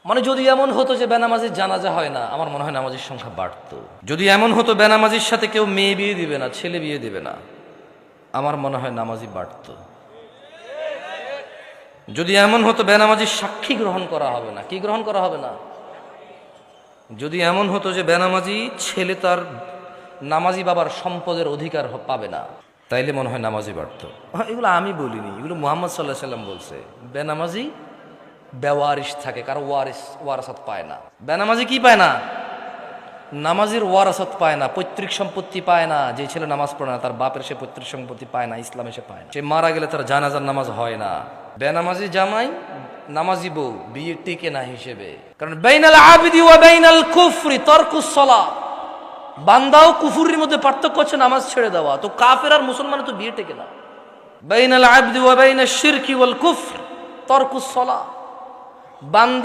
মানে যদি এমন হতো যে বেনামাজির জানাজা হয় না, আমার মনে হয় নামাজির সংখ্যা বাড়তো। যদি এমন হতো বেনামাজির সাথে কেউ মেয়ে বিয়ে দিবে না, ছেলে বিয়ে দিবে না, আমার মনে হয় নামাজি বাড়তো। যদি এমন হতো বেনামাজির সাক্ষী গ্রহণ করা হবে না, কি গ্রহণ করা হবে না, যদি এমন হতো যে বেনামাজি ছেলে তার নামাজি বাবার সম্পদের অধিকার পাবে না, তাইলে মনে হয় নামাজি বাড়তো। এগুলো আমি বলিনি, এগুলো মুহাম্মদ সাল্লাহ সাল্লাম বলছে। বেনামাজি বেওয়ারিশ থাকে, কারো ওয়ারাসাত পায় না। বেনামাজি কি পায় না? নামাজির ওয়ারাসাত পায় না, পৈতৃক সম্পত্তি পায় না। যে ছেলে নামাজ পড়ে না তার বাপের সে পৈতৃক সম্পত্তি পায় না, ইসলামে সে পায় না। সে মারা গেলে তার জানাজার নামাজ হয় না। বেনামাজি জামাই নামাজি বউ বিয়ে টিকে না হিসেবে, কারণ বাইনাল আবিদি ওয়া বাইনাল কুফরি তারকুস সালাত। বান্দা ও কুফরির মধ্যে পার্থক্য হচ্ছে নামাজ ছেড়ে দেওয়া। তো কাফের আর মুসলমানের তো বিয়ে টেকে না। বাইনাল আবদি ওয়া বাইনাশ শিরকি ওয়াল কুফর তারকুস সালাত। বান্দা